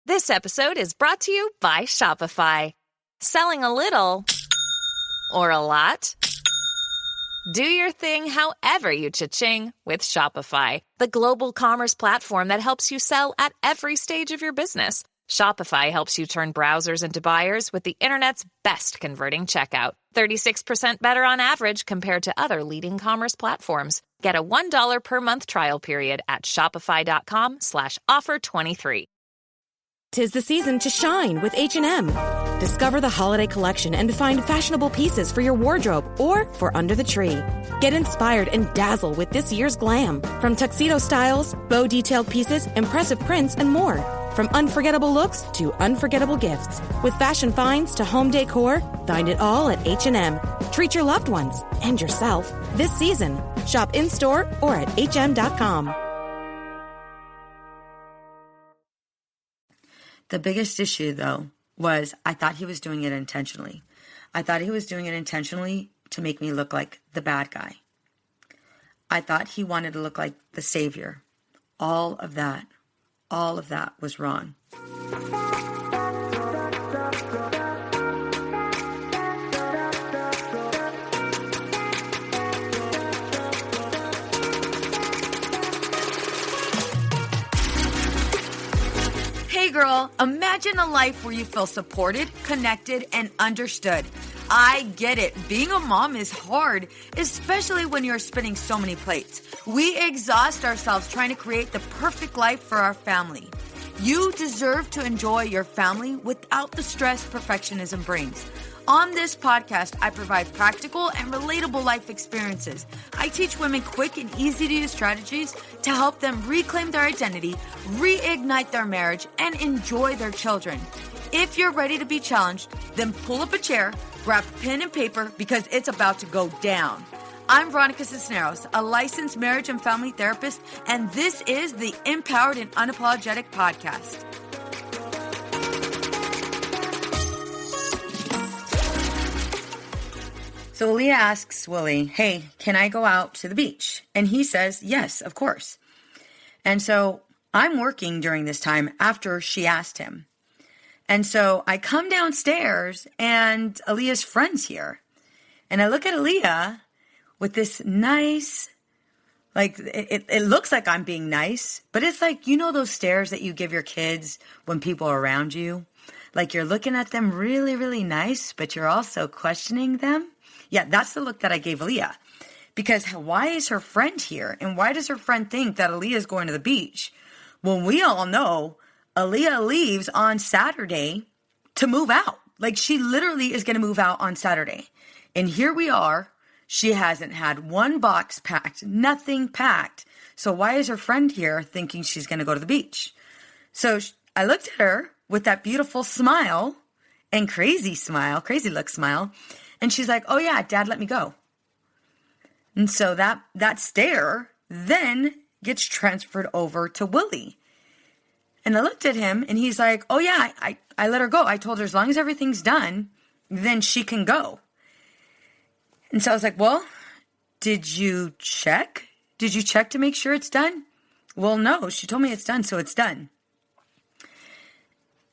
This episode is brought to you by Shopify. Selling a little or a lot? Do your thing however you cha-ching with Shopify, the global commerce platform that helps you sell at every stage of your business. Shopify helps you turn browsers into buyers with the internet's best converting checkout. 36% better on average compared to other leading commerce platforms. Get a $1 per month trial period at shopify.com/offer23. 'Tis the season to shine with H&M. Discover the holiday collection and find fashionable pieces for your wardrobe or for under the tree. Get inspired and dazzle with this year's glam. From tuxedo styles, bow detailed pieces, impressive prints, and more. From unforgettable looks to unforgettable gifts. With fashion finds to home decor, find it all at H&M. Treat your loved ones and yourself this season. Shop in-store or at hm.com. The biggest issue, though, was I thought he was doing it intentionally. I thought he was doing it intentionally to make me look like the bad guy. I thought he wanted to look like the savior. All of that was wrong. Hey girl, imagine a life where you feel supported, connected, and understood. I get it. Being a mom is hard, especially when you're spinning so many plates. We exhaust ourselves trying to create the perfect life for our family. You deserve to enjoy your family without the stress perfectionism brings. On this podcast, I provide practical and relatable life experiences. I teach women quick and easy-to-use strategies to help them reclaim their identity, reignite their marriage, and enjoy their children. If you're ready to be challenged, then pull up a chair, grab pen and paper, because it's about to go down. I'm Veronica Cisneros, a licensed marriage and family therapist, and this is the Empowered and Unapologetic Podcast. So Aaliyah asks Willie, hey, can I go out to the beach? And he says, yes, of course. And so I'm working during this time after she asked him. And so I come downstairs and Aaliyah's friend's here. And I look at Aaliyah with this nice, like, it looks like I'm being nice, but it's like, you know those stares that you give your kids when people are around you? Like you're looking at them really, really nice, but you're also questioning them. Yeah, that's the look that I gave Aaliyah. Because why is her friend here? And why does her friend think that Aaliyah is going to the beach? Well, we all know Aaliyah leaves on Saturday to move out. Like she literally is going to move out on Saturday. And here we are. She hasn't had one box packed, nothing packed. So why is her friend here thinking she's going to go to the beach? So I looked at her with that beautiful smile and crazy look smile. And she's like, oh yeah, Dad, let me go. And so that stare then gets transferred over to Willie. And I looked at him and he's like, oh yeah, I let her go. I told her as long as everything's done, then she can go. And so I was like, well, did you check? Did you check to make sure it's done? Well, no, she told me it's done, so it's done.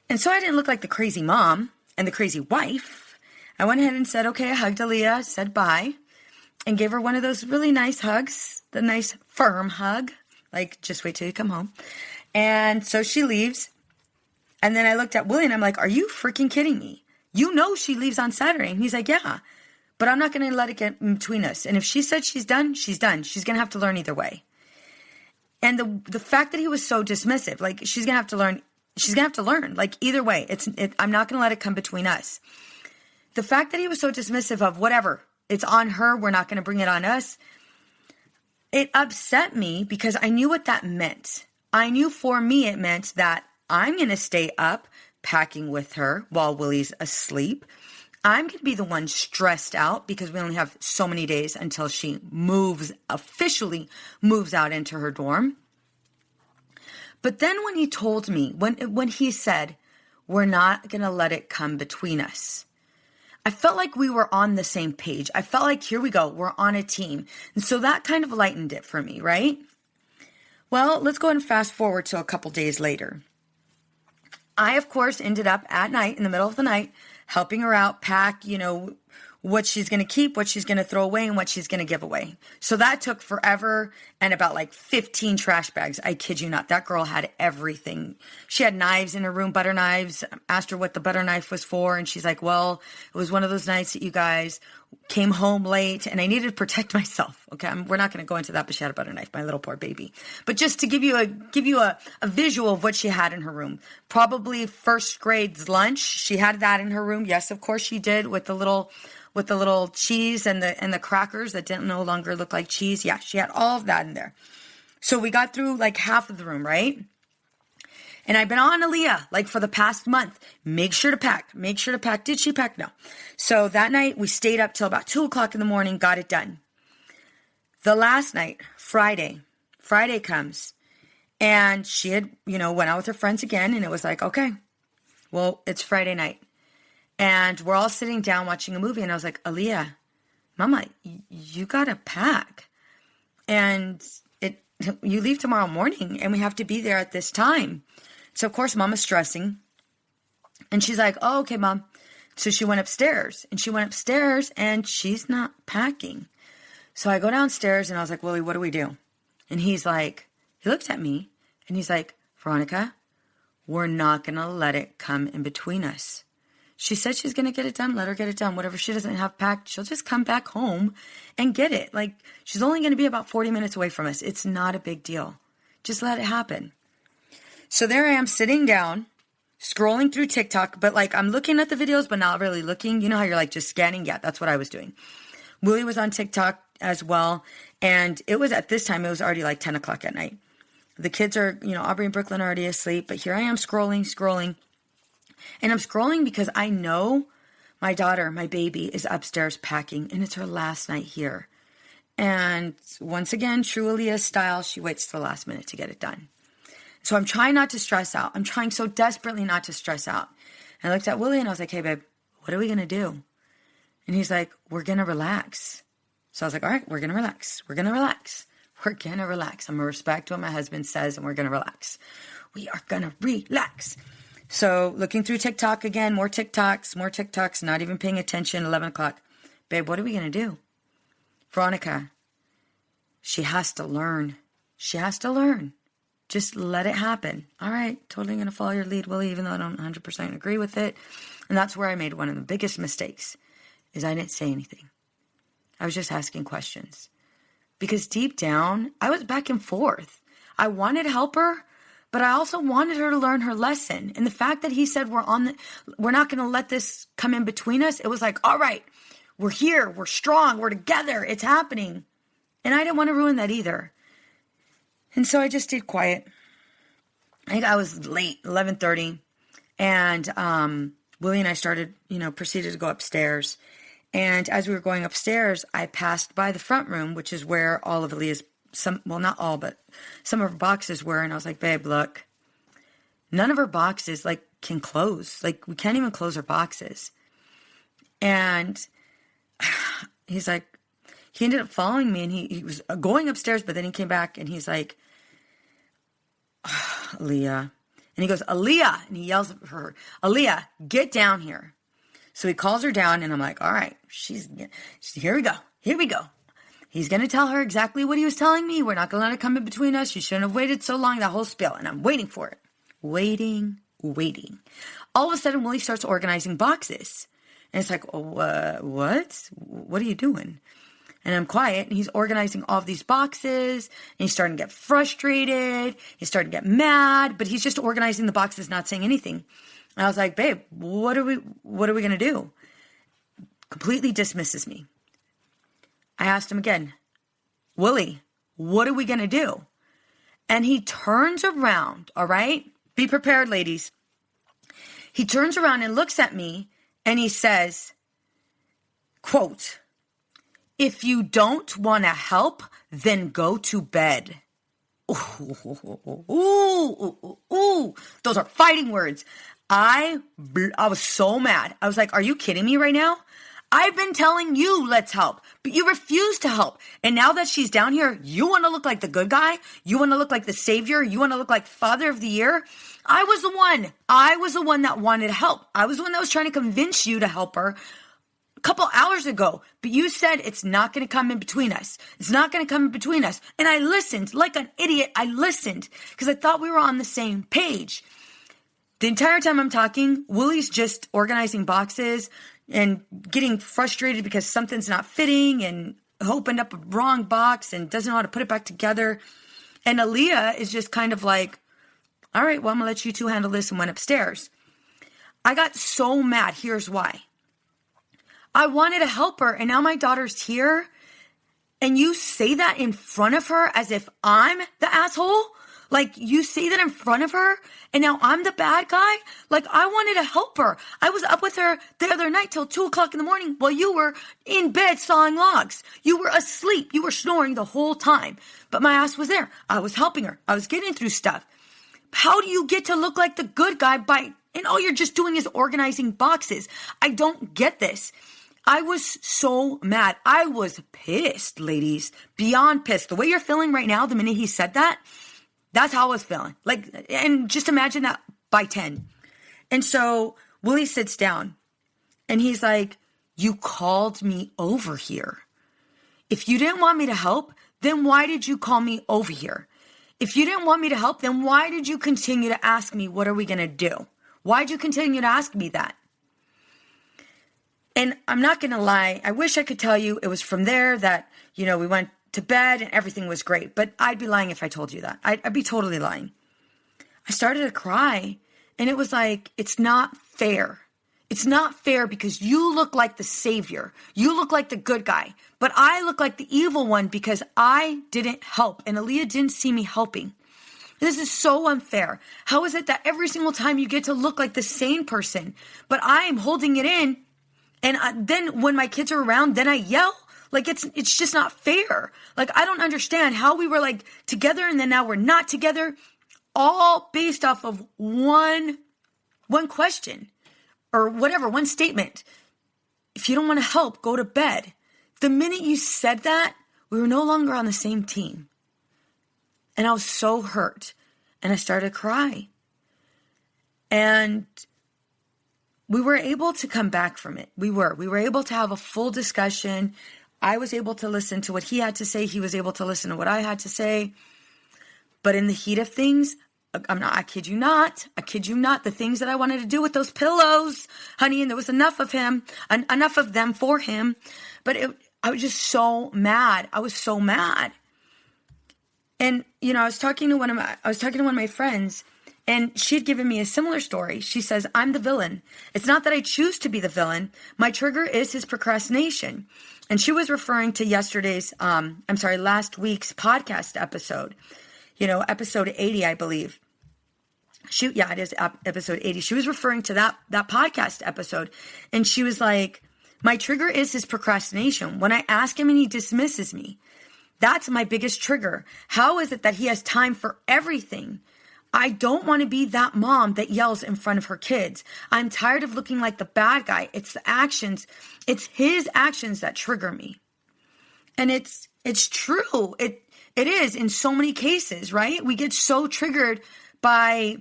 And so I didn't look like the crazy mom and the crazy wife. I went ahead and said, okay, I hugged Aaliyah, said bye, and gave her one of those really nice hugs, the nice firm hug, like just wait till you come home. And so she leaves. And then I looked at Willie and I'm like, are you freaking kidding me? You know she leaves on Saturday. And he's like, yeah, but I'm not going to let it get in between us. And if she said she's done, she's done. She's going to have to learn either way. And the fact that he was so dismissive, like she's going to have to learn. She's going to have to learn. Like either way, I'm not going to let it come between us. The fact that he was so dismissive of whatever, it's on her, we're not going to bring it on us, it upset me because I knew what that meant. I knew for me it meant that I'm going to stay up packing with her while Willie's asleep. I'm going to be the one stressed out because we only have so many days until she officially moves out into her dorm. But then when he told me, when he said, we're not going to let it come between us, I felt like we were on the same page. I felt like, here we go, we're on a team. And so that kind of lightened it for me, right? Well, let's go ahead and fast forward to a couple days later. I, of course, ended up at night, in the middle of the night, helping her out, pack, what she's going to keep, what she's going to throw away, and what she's going to give away. So that took forever and about like 15 trash bags. I kid you not. That girl had everything. She had knives in her room, butter knives. Asked her what the butter knife was for. And she's like, well, it was one of those nights that you guys came home late and I needed to protect myself. Okay. We're not going to go into that, but she had a butter knife, my little poor baby. But just to give you a visual of what she had in her room, probably first grade's lunch. She had that in her room. Yes, of course she did, with the little cheese and the crackers that didn't no longer look like cheese. Yeah, she had all of that in there. So we got through like half of the room, right? And I've been on Aaliyah like for the past month. Make sure to pack. Did she pack? No. So that night we stayed up till about 2:00 in the morning, got it done. The last night, Friday comes, and she had, went out with her friends again, and it was like, okay, well, it's Friday night. And we're all sitting down watching a movie. And I was like, Aaliyah, Mama, you got to pack. And you leave tomorrow morning and we have to be there at this time. So, of course, Mama's stressing. And she's like, oh, okay, Mom. So she went upstairs. And she's not packing. So I go downstairs and I was like, Willie, what do we do? And he looks at me and he's like, Veronica, we're not going to let it come in between us. She said she's going to get it done. Let her get it done. Whatever she doesn't have packed, she'll just come back home and get it. Like, she's only going to be about 40 minutes away from us. It's not a big deal. Just let it happen. So there I am sitting down, scrolling through TikTok, but like I'm looking at the videos, but not really looking. You know how you're like just scanning? Yeah, that's what I was doing. Willie was on TikTok as well. And it was at this time, it was already like 10 o'clock at night. The kids are, Aubrey and Brooklyn are already asleep, but here I am scrolling. And I'm scrolling because I know my daughter, my baby, is upstairs packing, and it's her last night here. And once again, true Aaliyah style, she waits till the last minute to get it done. So I'm trying not to stress out. I'm trying so desperately not to stress out. And I looked at Willie and I was like, hey, babe, what are we going to do? And he's like, we're going to relax. So I was like, all right, we're going to relax. I'm going to respect what my husband says, and we're going to relax. We are going to relax. So looking through TikTok again, more TikToks, not even paying attention, 11 o'clock. Babe, what are we going to do? Veronica, she has to learn. Just let it happen. All right, totally going to follow your lead, Willie, even though I don't 100% agree with it. And that's where I made one of the biggest mistakes, is I didn't say anything. I was just asking questions. Because deep down, I was back and forth. I wanted to help her, but I also wanted her to learn her lesson. And the fact that he said we're not going to let this come in between us, it was like, all right, we're here, we're strong, we're together, it's happening. And I didn't want to ruin that either. And so I just stayed quiet. I was late, 11:30, and Willie and I proceeded to go upstairs. And as we were going upstairs, I passed by the front room, which is where all of Aaliyah's, not all, but some of her boxes were. And I was like, babe, look, none of her boxes can close. We can't even close her boxes. And he's like, he ended up following me, and he was going upstairs, but then he came back and he's like, Aaliyah. And he goes, Aaliyah. And he yells at her, Aaliyah, get down here. So he calls her down, and I'm like, all right, here we go. He's going to tell her exactly what he was telling me. We're not going to let it come in between us. She shouldn't have waited so long, that whole spiel. And I'm waiting for it. Waiting. All of a sudden, Willie starts organizing boxes. And it's like, what? What are you doing? And I'm quiet, and he's organizing all of these boxes, and he's starting to get frustrated. He's starting to get mad, but he's just organizing the boxes, not saying anything. And I was like, babe, what are we going to do? Completely dismisses me. I asked him again, Willie, what are we going to do? And he turns around, all right? Be prepared, ladies. He turns around and looks at me, and he says, quote, if you don't want to help, then go to bed. Ooh, those are fighting words. I was so mad. I was like, are you kidding me right now? I've been telling you, let's help, but you refuse to help. And now that she's down here, you want to look like the good guy? You want to look like the savior? You want to look like Father of the Year? I was the one that wanted to help. I was the one that was trying to convince you to help her a couple hours ago. But you said it's not going to come in between us. It's not going to come in between us. And I listened like an idiot. I listened because I thought we were on the same page. The entire time I'm talking, Willie's just organizing boxes and getting frustrated because something's not fitting and opened up a wrong box and doesn't know how to put it back together. And Aaliyah is just kind of like, all right, well, I'm going to let you two handle this, and went upstairs. I got so mad. Here's why. I wanted to help her, and now my daughter's here, and you say that in front of her as if I'm the asshole? Like, you say that in front of her, and now I'm the bad guy? Like, I wanted to help her. I was up with her the other night till 2 o'clock in the morning while you were in bed sawing logs. You were asleep. You were snoring the whole time. But my ass was there. I was helping her. I was getting through stuff. How do you get to look like the good guy and all you're just doing is organizing boxes? I don't get this. I was so mad. I was pissed, ladies. Beyond pissed. The way you're feeling right now, the minute he said that, that's how I was feeling. Like, and just imagine that by 10. And so Willie sits down and he's like, you called me over here. If you didn't want me to help, then why did you call me over here? If you didn't want me to help, then why did you continue to ask me, what are we going to do? Why'd you continue to ask me that? And I'm not going to lie. I wish I could tell you it was from there that, we went to bed and everything was great. But I'd be lying if I told you that. I'd be totally lying. I started to cry and it was like, it's not fair. It's not fair because you look like the savior. You look like the good guy. But I look like the evil one because I didn't help. And Aaliyah didn't see me helping. This is so unfair. How is it that every single time you get to look like the sane person, but I am holding it in, and then when my kids are around, then I yell? Like, it's just not fair. Like, I don't understand how we were like together and then now we're not together, all based off of one question or whatever, one statement. If you don't want to help, go to bed. The minute you said that, we were no longer on the same team. And I was so hurt. And I started to cry. And we were able to come back from it. We were able to have a full discussion. I was able to listen to what he had to say. He was able to listen to what I had to say. But in the heat of things, I kid you not, the things that I wanted to do with those pillows, honey, and there was enough of them for him. But I was just so mad. I was so mad. And, I was talking to one of my friends, and she had given me a similar story. She says, I'm the villain. It's not that I choose to be the villain. My trigger is his procrastination. And she was referring to last week's podcast episode, episode 80, I believe. It is episode 80. She was referring to that podcast episode. And she was like, my trigger is his procrastination. When I ask him and he dismisses me, that's my biggest trigger. How is it that he has time for everything? I don't want to be that mom that yells in front of her kids. I'm tired of looking like the bad guy. It's the actions. It's his actions that trigger me. And it's true. It is in so many cases, right? We get so triggered by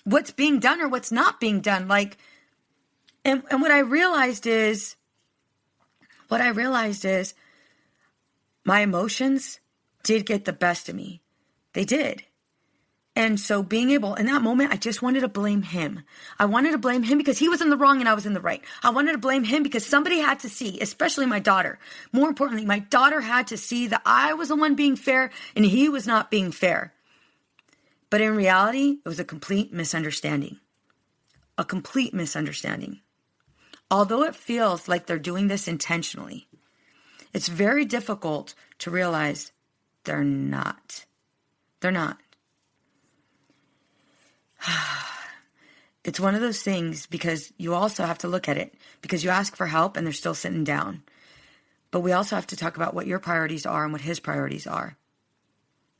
what's being done or what's not being done. Like, and what I realized is my emotions did get the best of me. They did. And so being able, in that moment, I just wanted to blame him. I wanted to blame him because he was in the wrong and I was in the right. I wanted to blame him because somebody had to see, especially my daughter. More importantly, my daughter had to see that I was the one being fair and he was not being fair. But in reality, it was a complete misunderstanding. A complete misunderstanding. Although it feels like they're doing this intentionally, it's very difficult to realize they're not. They're not. It's one of those things because you also have to look at it because you ask for help and they're still sitting down. But we also have to talk about what your priorities are and what his priorities are.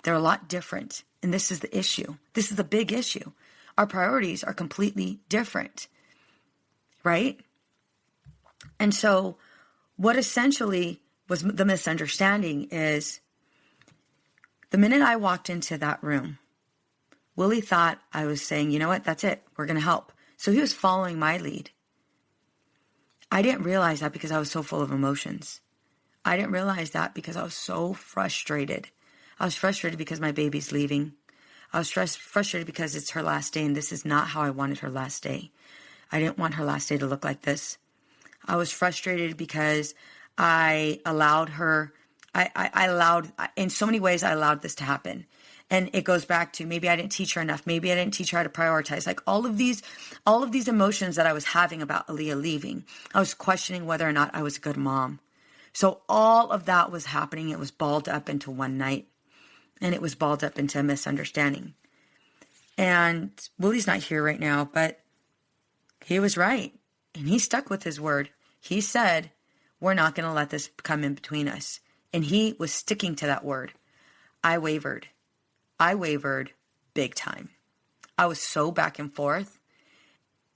They're a lot different. And this is the issue. This is the big issue. Our priorities are completely different. Right? And so what essentially was the misunderstanding is the minute I walked into that room, Willie thought I was saying, you know what, that's it. We're going to help. So he was following my lead. I didn't realize that because I was so full of emotions. I didn't realize that because I was so frustrated. I was frustrated because my baby's leaving. I was frustrated because it's her last day, and this is not how I wanted her last day. I didn't want her last day to look like this. I was frustrated because I allowed her, in so many ways, I allowed this to happen. And it goes back to maybe I didn't teach her enough. Maybe I didn't teach her how to prioritize. Like all of these emotions that I was having about Aaliyah leaving. I was questioning whether or not I was a good mom. So all of that was happening. It was balled up into one night. And it was balled up into a misunderstanding. And Willie's not here right now, but he was right. And he stuck with his word. He said, we're not going to let this come in between us. And he was sticking to that word. I wavered big time. I was so back and forth.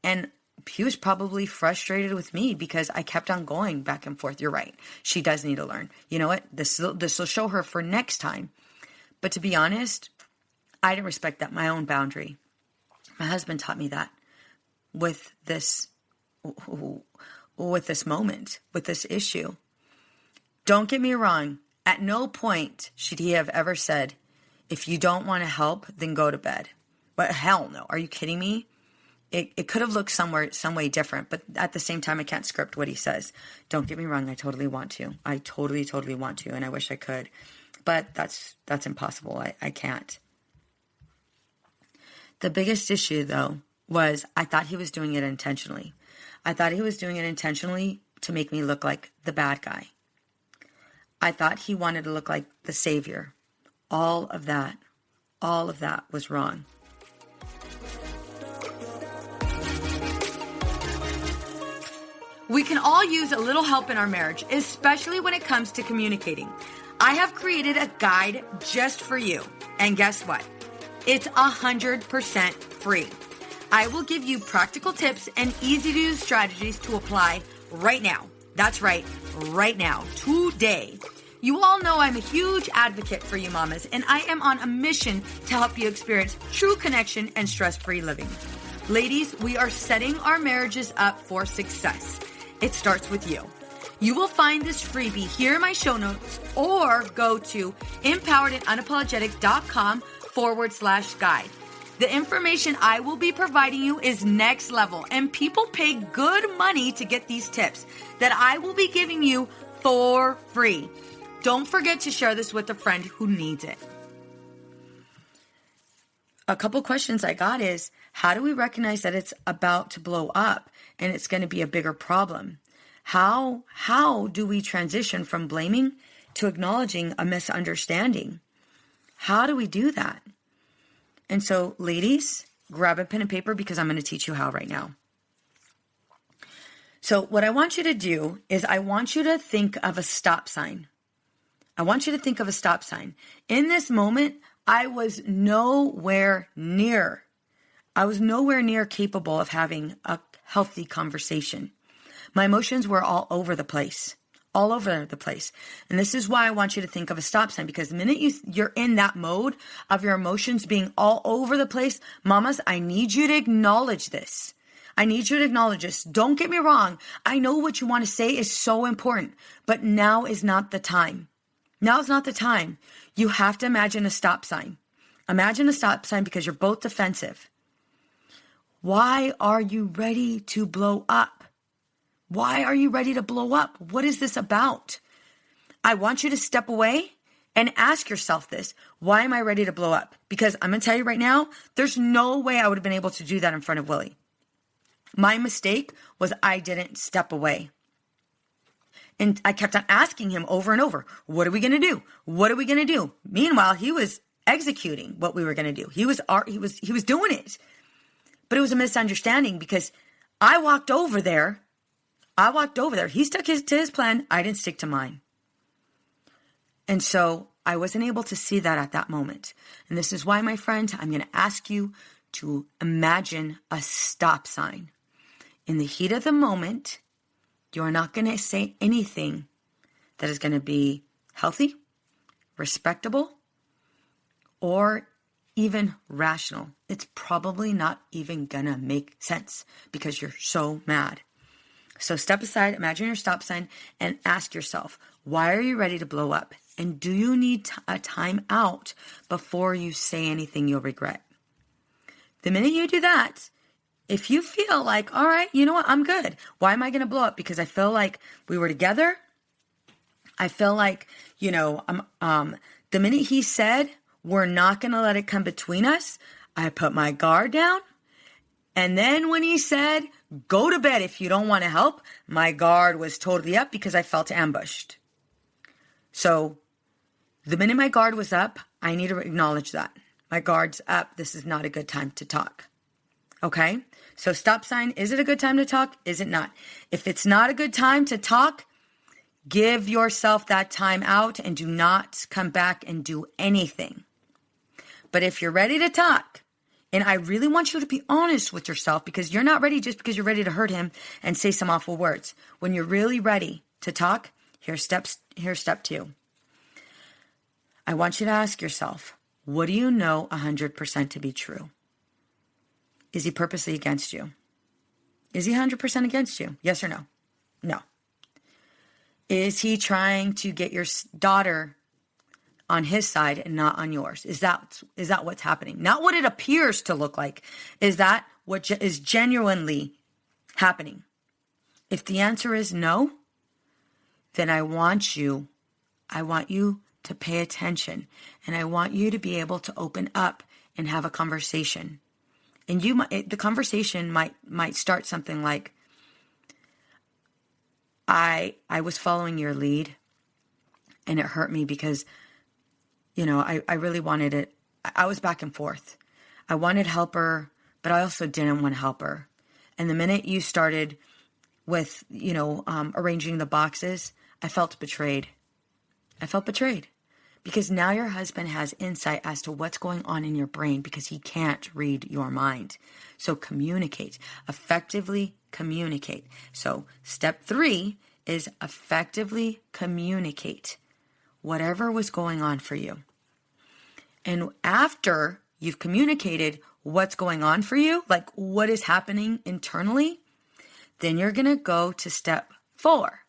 And he was probably frustrated with me because I kept on going back and forth. You're right. She does need to learn. You know what? This will show her for next time. But to be honest, I didn't respect that, my own boundary. My husband taught me that with this moment, with this issue. Don't get me wrong. At no point should he have ever said, if you don't want to help, then go to bed. But hell no. Are you kidding me? It could have looked some way different, but at the same time, I can't script what he says. Don't get me wrong. I totally want to. I totally want to, and I wish I could. But that's impossible. I can't. The biggest issue, though, was I thought he was doing it intentionally. I thought he was doing it intentionally to make me look like the bad guy. I thought he wanted to look like the savior. All of that was wrong. We can all use a little help in our marriage, especially when it comes to communicating. I have created a guide just for you. And guess what? It's 100% free. I will give you practical tips and easy-to-use strategies to apply right now. That's right, right now, today. You all know I'm a huge advocate for you mamas, and I am on a mission to help you experience true connection and stress-free living. Ladies, we are setting our marriages up for success. It starts with you. You will find this freebie here in my show notes or go to empoweredandunapologetic.com/guide. The information I will be providing you is next level, and people pay good money to get these tips that I will be giving you for free. Don't forget to share this with a friend who needs it. A couple questions I got is, how do we recognize that it's about to blow up and it's going to be a bigger problem? How do we transition from blaming to acknowledging a misunderstanding? How do we do that? And so, ladies, grab a pen and paper because I'm going to teach you how right now. So what I want you to do is I want you to think of a stop sign. I want you to think of a stop sign. In this moment, I was nowhere near capable of having a healthy conversation. My emotions were all over the place. And this is why I want you to think of a stop sign, because the minute you're in that mode of your emotions being all over the place, mamas, I need you to acknowledge this. Don't get me wrong. I know what you want to say is so important, but now is not the time. You have to imagine a stop sign. Imagine a stop sign because you're both defensive. Why are you ready to blow up? Why are you ready to blow up? What is this about? I want you to step away and ask yourself this. Why am I ready to blow up? Because I'm going to tell you right now, there's no way I would have been able to do that in front of Willie. My mistake was I didn't step away. And I kept on asking him over and over, what are we going to do? What are we going to do? Meanwhile, he was executing what we were going to do. He was doing it. But it was a misunderstanding because I walked over there. He stuck to his plan. I didn't stick to mine. And so I wasn't able to see that at that moment. And this is why, my friend, I'm going to ask you to imagine a stop sign. In the heat of the moment, You are not going to say anything that is going to be healthy, respectable, or even rational. It's probably not even going to make sense because you're so mad. So step aside, imagine your stop sign, and ask yourself, why are you ready to blow up? And do you need a time out before you say anything you'll regret? The minute you do that, if you feel like, all right, you know what, I'm good. Why am I going to blow up? Because I feel like we were together. I feel like, the minute he said, we're not going to let it come between us, I put my guard down. And then when he said, go to bed if you don't want to help, my guard was totally up because I felt ambushed. So the minute my guard was up, I need to acknowledge that. My guard's up. This is not a good time to talk. Okay? So stop sign, is it a good time to talk? Is it not? If it's not a good time to talk, give yourself that time out and do not come back and do anything. But if you're ready to talk, and I really want you to be honest with yourself because you're not ready just because you're ready to hurt him and say some awful words. When you're really ready to talk, here's step 2. I want you to ask yourself, what do you know 100% to be true? Is he purposely against you? Is he 100% against you? Yes or no? No. Is he trying to get your daughter on his side and not on yours? Is that what's happening? Not what it appears to look like. Is that what is genuinely happening? If the answer is no, then I want you to pay attention, and I want you to be able to open up and have a conversation. And the conversation might start something like, I was following your lead and it hurt me because, I really wanted it. I was back and forth. I wanted help her, but I also didn't want to help her. And the minute you started with, arranging the boxes, I felt betrayed. Because now your husband has insight as to what's going on in your brain because he can't read your mind. So communicate. Effectively communicate. So step 3 is effectively communicate whatever was going on for you. And after you've communicated what's going on for you, like what is happening internally, then you're going to go to step 4.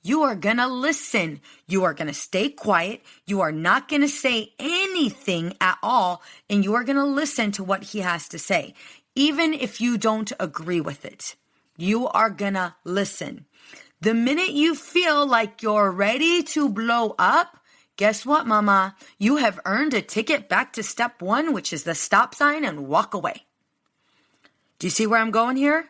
You are going to listen. You are going to stay quiet. You are not going to say anything at all. And you are going to listen to what he has to say. Even if you don't agree with it, you are going to listen. The minute you feel like you're ready to blow up, guess what, mama? You have earned a ticket back to step 1, which is the stop sign, and walk away. Do you see where I'm going here?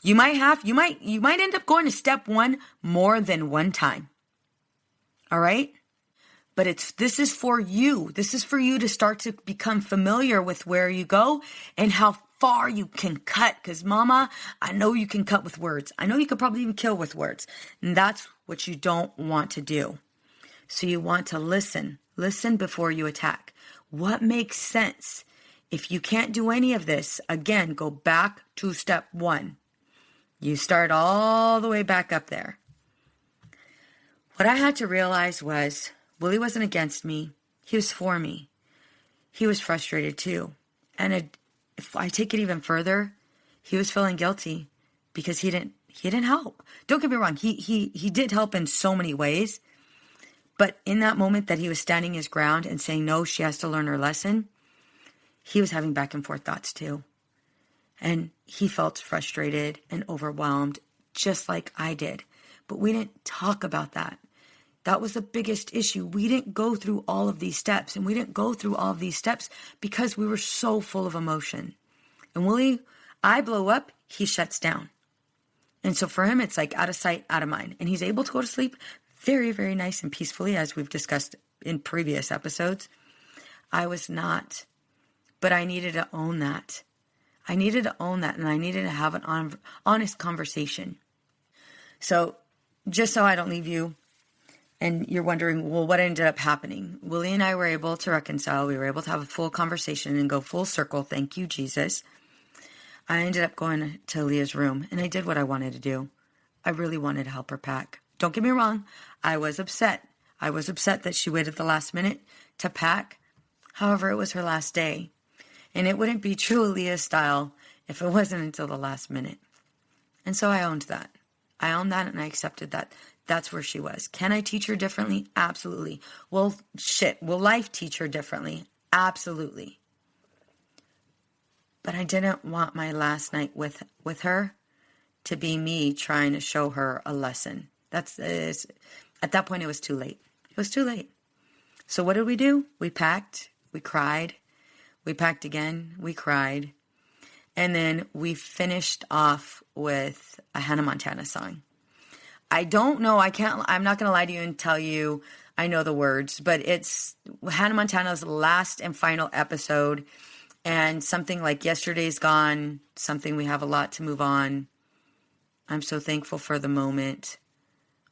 You might end up going to step 1 more than one time. All right? But this is for you. This is for you to start to become familiar with where you go and how far you can cut. Because mama, I know you can cut with words. I know you could probably even kill with words. And that's what you don't want to do. So you want to listen. Listen before you attack. What makes sense? If you can't do any of this, again, go back to step 1. You start all the way back up there. What I had to realize was Willie wasn't against me. He was for me. He was frustrated too. And if I take it even further, he was feeling guilty because he didn't help. Don't get me wrong. He did help in so many ways. But in that moment that he was standing his ground and saying, no, she has to learn her lesson, he was having back and forth thoughts too. And he felt frustrated and overwhelmed, just like I did. But we didn't talk about that. That was the biggest issue. We didn't go through all of these steps. And we didn't go through all of these steps because we were so full of emotion. And Willie, I blow up, he shuts down. And so for him, it's like out of sight, out of mind. And he's able to go to sleep very, very nice and peacefully, as we've discussed in previous episodes. I was not. But I needed to own that. I needed to own that, and I needed to have an honest conversation. So just so I don't leave you and you're wondering, well, what ended up happening? Willie and I were able to reconcile. We were able to have a full conversation and go full circle. Thank you, Jesus. I ended up going to Leah's room, and I did what I wanted to do. I really wanted to help her pack. Don't get me wrong. I was upset. I was upset that she waited the last minute to pack. However, it was her last day. And it wouldn't be true Aaliyah style if it wasn't until the last minute. And so I owned that. I owned that and I accepted that. That's where she was. Can I teach her differently? Absolutely. Well, shit. Will life teach her differently? Absolutely. But I didn't want my last night with her to be me trying to show her a lesson. At that point, it was too late. It was too late. So what did we do? We packed. We cried. We packed again. We cried. And then we finished off with a Hannah Montana song. I don't know. I'm not going to lie to you and tell you I know the words, but it's Hannah Montana's last and final episode. And something like Yesterday's Gone, something we have a lot to move on. I'm so thankful for the moment.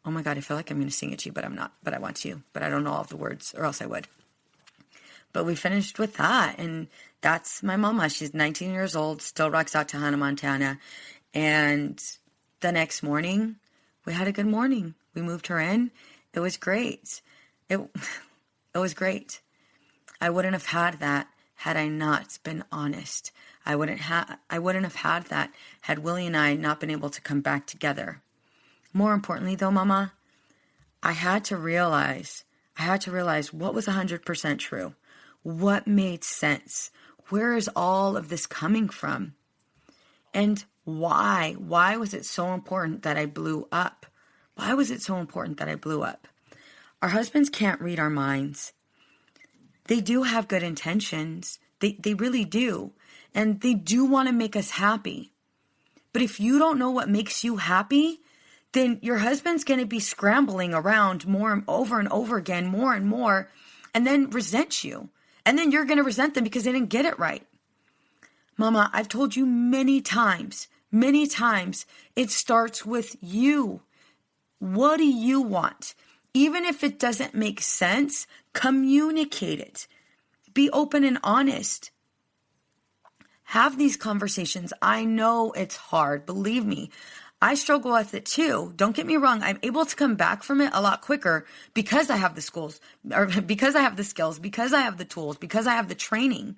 Oh my God, I feel like I'm going to sing it to you, but I'm not. But I want to. But I don't know all of the words, or else I would. But we finished with that. And that's my mama. She's 19 years old, still rocks out to Hannah Montana. And the next morning, we had a good morning. We moved her in. It was great. It was great. I wouldn't have had that had I not been honest. I wouldn't have had that had Willie and I not been able to come back together. More importantly though, Mama, I had to realize what was 100% true. What made sense? Where is all of this coming from? And why? Why was it so important that I blew up? Why was it so important that I blew up? Our husbands can't read our minds. They do have good intentions. They really do. And they do want to make us happy. But if you don't know what makes you happy, then your husband's going to be scrambling around over and over again, more and more, and then resent you. And then you're going to resent them because they didn't get it right. Mama, I've told you many times, it starts with you. What do you want? Even if it doesn't make sense, communicate it. Be open and honest. Have these conversations. I know it's hard. Believe me, I struggle with it too. Don't get me wrong. I'm able to come back from it a lot quicker because I have the skills, because I have the tools, because I have the training.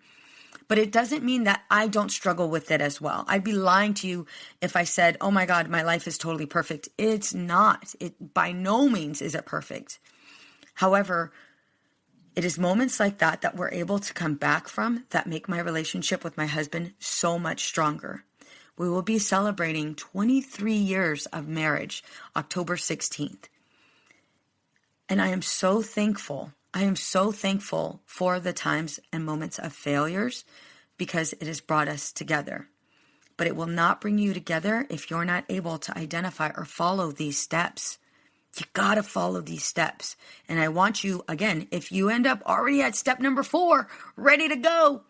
But it doesn't mean that I don't struggle with it as well. I'd be lying to you if I said, oh my God, my life is totally perfect. It's not. It by no means is it perfect. However, it is moments like that we're able to come back from that make my relationship with my husband so much stronger. We will be celebrating 23 years of marriage, October 16th. And I am so thankful. I am so thankful for the times and moments of failures because it has brought us together. But it will not bring you together if you're not able to identify or follow these steps. You gotta follow these steps. And I want you, again, if you end up already at step number 4, ready to go,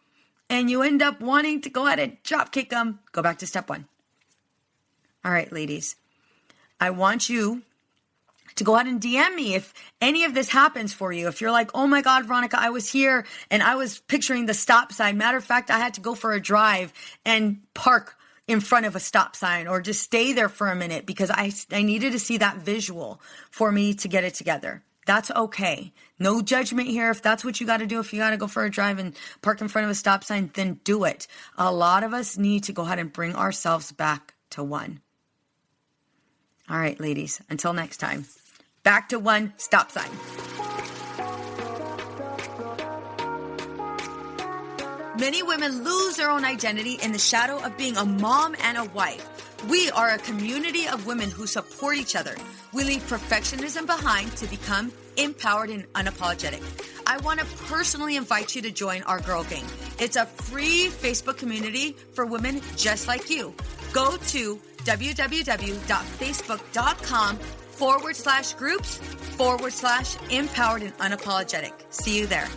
and you end up wanting to go ahead and drop kick them, go back to step 1. All right, ladies, I want you to go ahead and DM me if any of this happens for you. If you're like, oh my God, Veronica, I was here and I was picturing the stop sign. Matter of fact, I had to go for a drive and park in front of a stop sign or just stay there for a minute because I needed to see that visual for me to get it together. That's okay. No judgment here. If that's what you got to do, if you got to go for a drive and park in front of a stop sign, then do it. A lot of us need to go ahead and bring ourselves back to 1. All right, ladies, until next time, back to 1 stop sign. Many women lose their own identity in the shadow of being a mom and a wife. We are a community of women who support each other. We leave perfectionism behind to become empowered and unapologetic. I want to personally invite you to join our Girl Gang. It's a free Facebook community for women just like you. Go to www.facebook.com/groups/empowered and unapologetic. See you there.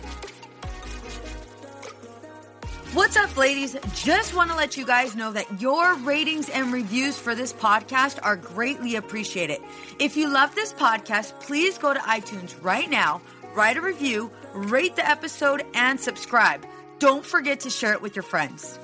What's up, ladies? Just want to let you guys know that your ratings and reviews for this podcast are greatly appreciated. If you love this podcast, please go to iTunes right now, write a review, rate the episode, and subscribe. Don't forget to share it with your friends.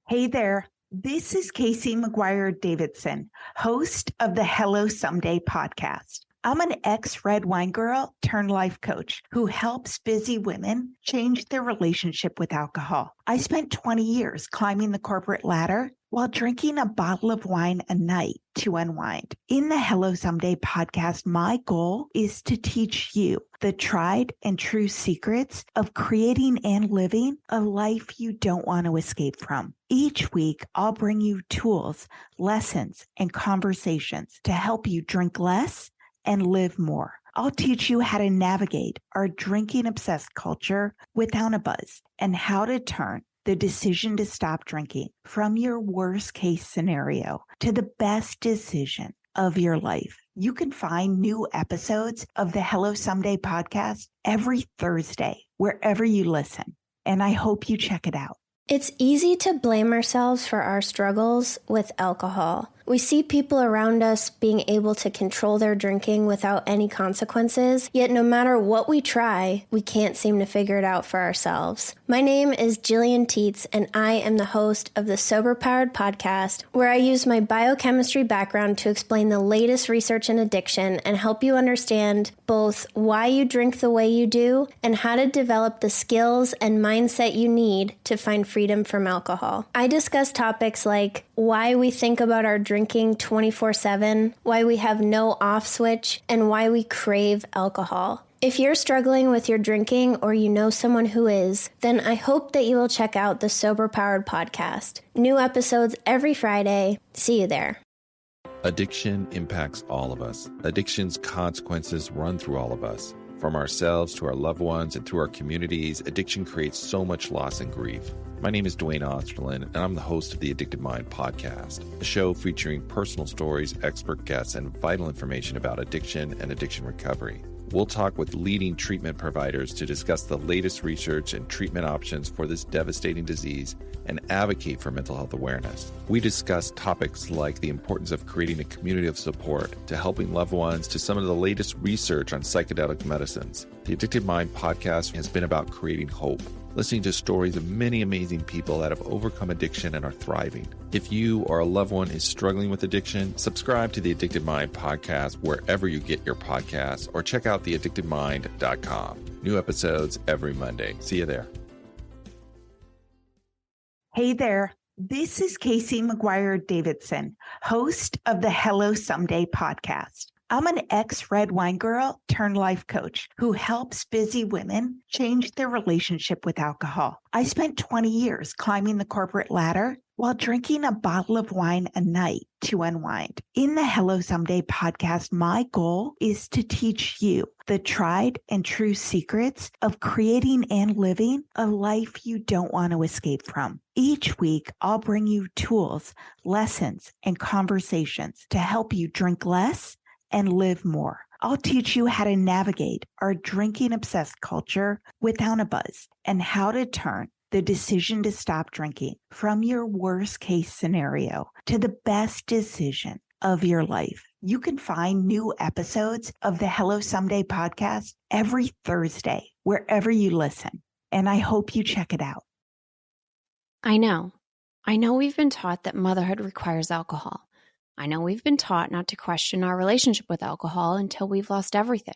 Hey there. This is Casey McGuire Davidson, host of the Hello Someday podcast. I'm an ex-red wine girl turned life coach who helps busy women change their relationship with alcohol. I spent 20 years climbing the corporate ladder while drinking a bottle of wine a night to unwind. In the Hello Someday podcast, my goal is to teach you the tried and true secrets of creating and living a life you don't want to escape from. Each week, I'll bring you tools, lessons, and conversations to help you drink less and live more. I'll teach you how to navigate our drinking-obsessed culture without a buzz and how to turn the decision to stop drinking from your worst-case scenario to the best decision of your life. You can find new episodes of the Hello Someday podcast every Thursday, wherever you listen, and I hope you check it out. It's easy to blame ourselves for our struggles with alcohol. We see people around us being able to control their drinking without any consequences, yet no matter what we try, we can't seem to figure it out for ourselves. My name is Jillian Teets, and I am the host of the Sober Powered podcast, where I use my biochemistry background to explain the latest research in addiction and help you understand both why you drink the way you do and how to develop the skills and mindset you need to find freedom from alcohol. I discuss topics like why we think about our drinking 24/7, why we have no off switch, and why we crave alcohol. If you're struggling with your drinking or you know someone who is, then I hope that you will check out the Sober Powered podcast. New episodes every Friday. See you there. Addiction impacts all of us. Addiction's consequences run through all of us. From ourselves to our loved ones and through our communities, addiction creates so much loss and grief. My name is Dwayne Osterlin, and I'm the host of the Addicted Mind podcast, a show featuring personal stories, expert guests, and vital information about addiction and addiction recovery. We'll talk with leading treatment providers to discuss the latest research and treatment options for this devastating disease and advocate for mental health awareness. We discuss topics like the importance of creating a community of support, to helping loved ones, to some of the latest research on psychedelic medicines. The Addicted Mind podcast has been about creating hope, listening to stories of many amazing people that have overcome addiction and are thriving. If you or a loved one is struggling with addiction, subscribe to the Addicted Mind podcast wherever you get your podcasts, or check out theaddictedmind.com. New episodes every Monday. See you there. Hey there, this is Casey McGuire Davidson, host of the Hello Someday podcast. I'm an ex-red wine girl turned life coach who helps busy women change their relationship with alcohol. I spent 20 years climbing the corporate ladder while drinking a bottle of wine a night to unwind. In the Hello Someday podcast, my goal is to teach you the tried and true secrets of creating and living a life you don't want to escape from. Each week, I'll bring you tools, lessons, and conversations to help you drink less and live more. I'll teach you how to navigate our drinking-obsessed culture without a buzz and how to turn the decision to stop drinking from your worst-case scenario to the best decision of your life. You can find new episodes of the Hello Someday podcast every Thursday, wherever you listen, and I hope you check it out. I know we've been taught that motherhood requires alcohol. I know we've been taught not to question our relationship with alcohol until we've lost everything.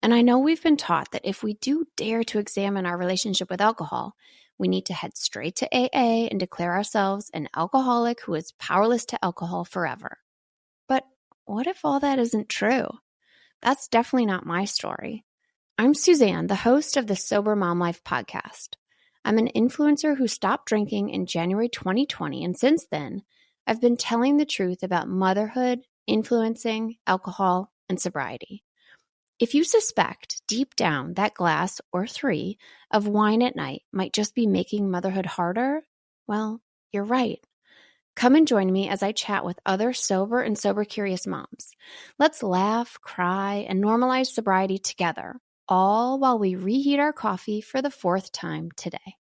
And I know we've been taught that if we do dare to examine our relationship with alcohol, we need to head straight to AA and declare ourselves an alcoholic who is powerless to alcohol forever. But what if all that isn't true? That's definitely not my story. I'm Suzanne, the host of the Sober Mom Life podcast. I'm an influencer who stopped drinking in January 2020, and since then, I've been telling the truth about motherhood, influencing, alcohol, and sobriety. If you suspect deep down that glass or 3 of wine at night might just be making motherhood harder, well, you're right. Come and join me as I chat with other sober and sober-curious moms. Let's laugh, cry, and normalize sobriety together, all while we reheat our coffee for the 4th time today.